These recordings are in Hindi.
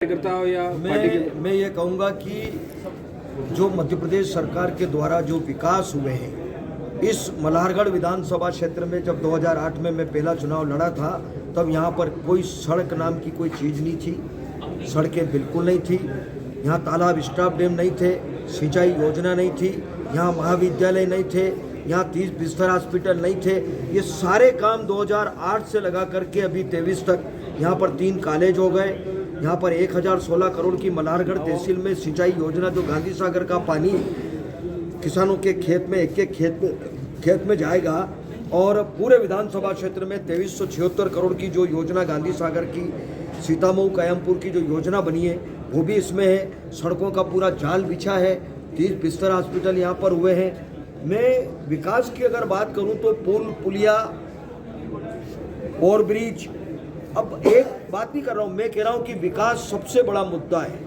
करता हो या मैं ये कहूँगा कि जो मध्य प्रदेश सरकार के द्वारा जो विकास हुए हैं, इस मल्हारगढ़ विधानसभा क्षेत्र में जब 2008 में मैं पहला चुनाव लड़ा था, तब यहाँ पर कोई सड़क नाम की कोई चीज़ नहीं थी। सड़कें बिल्कुल नहीं थी। यहाँ तालाब स्टाफ डैम नहीं थे, सिंचाई योजना नहीं थी, यहाँ महाविद्यालय नहीं थे, यहाँ 30 बिस्तर हॉस्पिटल नहीं थे। ये सारे काम 2008 से लगा करके अभी 23 तक यहाँ पर 3 कॉलेज हो गए। यहाँ पर 1016 करोड़ की मल्हारगढ़ तहसील में सिंचाई योजना, जो गांधी सागर का पानी किसानों के खेत में एक खेत में जाएगा, और पूरे विधानसभा क्षेत्र में 2376 करोड़ की जो योजना गांधी सागर की, सीतामऊ कयमपुर की जो योजना बनी है वो भी इसमें है। सड़कों का पूरा जाल बिछा है, 30 बिस्तर हॉस्पिटल यहाँ पर हुए हैं। मैं विकास की अगर बात करूँ तो पुल, पुलिया, ओवर ब्रिज, अब एक बात नहीं कर रहा हूँ, मैं कह रहा हूँ कि विकास सबसे बड़ा मुद्दा है,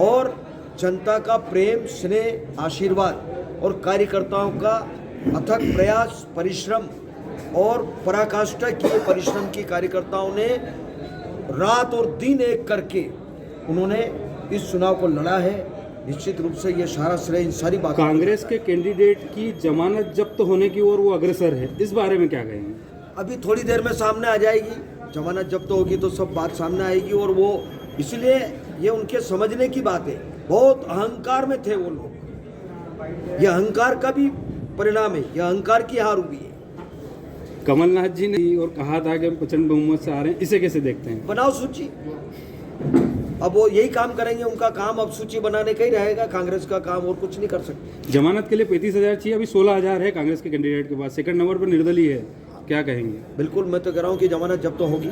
और जनता का प्रेम, स्नेह, आशीर्वाद और कार्यकर्ताओं का अथक प्रयास, परिश्रम और पराकाष्ठा किए परिश्रम की कार्यकर्ताओं ने रात और दिन एक करके उन्होंने इस चुनाव को लड़ा है। निश्चित रूप से ये सारा श्रेय इन सारी बातों। कांग्रेस के कैंडिडेट की जमानत जब्त होने की ओर वो अग्रसर है, इस बारे में क्या कहेंगे? अभी थोड़ी देर में सामने आ जाएगी। जमानत जब्त होगी तो सब बात सामने आएगी, और वो इसलिए ये उनके समझने की बात है। बहुत अहंकार में थे वो लोग, ये अहंकार का भी परिणाम है, यह अहंकार की हार हुई है। कमलनाथ जी ने और कहा था कि हम प्रचंड बहुमत से आ रहे हैं, इसे कैसे देखते हैं? बनाओ सूची, अब वो यही काम करेंगे। उनका काम अब सूची बनाने का ही रहेगा, कांग्रेस का काम और कुछ नहीं कर सकते। जमानत के लिए 35,000 चाहिए, अभी 16,000 है कांग्रेस के कैंडिडेट के पास। सेकंड नंबर पर निर्दलीय है, क्या कहेंगे? बिल्कुल, मैं तो कह रहा हूँ कि जमानत जब तो होगी,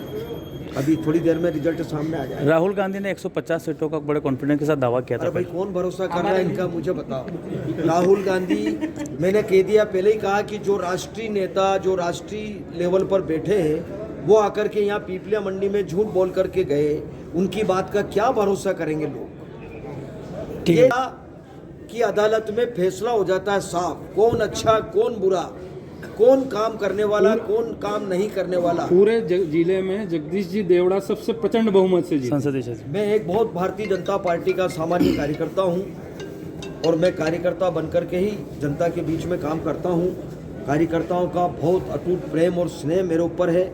अभी थोड़ी देर में रिजल्ट सामने आ जाएगा। राहुल गांधी ने 150 सीटों का बड़े कॉन्फिडेंस के साथ दावा किया था। अरे भाई, कौन भरोसा कर रहा है इनका, मुझे बताओ। राहुल गांधी, मैंने कह दिया, पहले ही कहा कि जो राष्ट्रीय नेता, जो राष्ट्रीय लेवल पर बैठे हैं, वो आकर के यहाँ पीपलिया मंडी में झूठ बोल करके गए, उनकी बात का क्या भरोसा करेंगे लोग? ये कि अदालत में फैसला हो जाता है साफ, कौन अच्छा कौन बुरा, कौन काम करने वाला कौन काम नहीं करने वाला। पूरे जिले में जगदीश जी देवड़ा सबसे प्रचंड बहुमत से जीते संसदीय क्षेत्र। मैं एक बहुत भारतीय जनता पार्टी का सामान्य कार्यकर्ता हूं, और मैं कार्यकर्ता बनकर के ही जनता के बीच में काम करता हूं। कार्यकर्ताओं का बहुत अटूट प्रेम और स्नेह मेरे ऊपर है।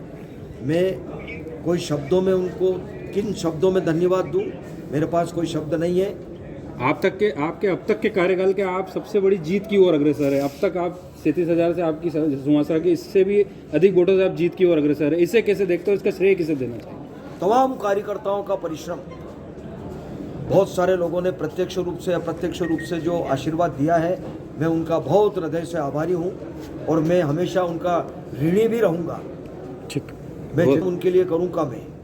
मैं कोई शब्दों में उनको किन शब्दों में धन्यवाद दूं, मेरे पास कोई शब्द नहीं है। आपके अब तक के कार्यकाल के आप सबसे बड़ी जीत की ओर अग्रसर है। अब तक आप 37,000 से आपकी सुमासा की, इससे भी अधिक वोटों से आप जीत की ओर अग्रसर है। इसे कैसे देखते हो, इसका श्रेय किसे देना चाहिए? तमाम कार्यकर्ताओं का परिश्रम, बहुत सारे लोगों ने प्रत्यक्ष रूप से अप्रत्यक्ष रूप से जो आशीर्वाद दिया है, मैं उनका बहुत हृदय से आभारी हूं, और मैं हमेशा उनका ऋणी भी रहूंगा। ठीक, मैं उनके लिए करूं काम है।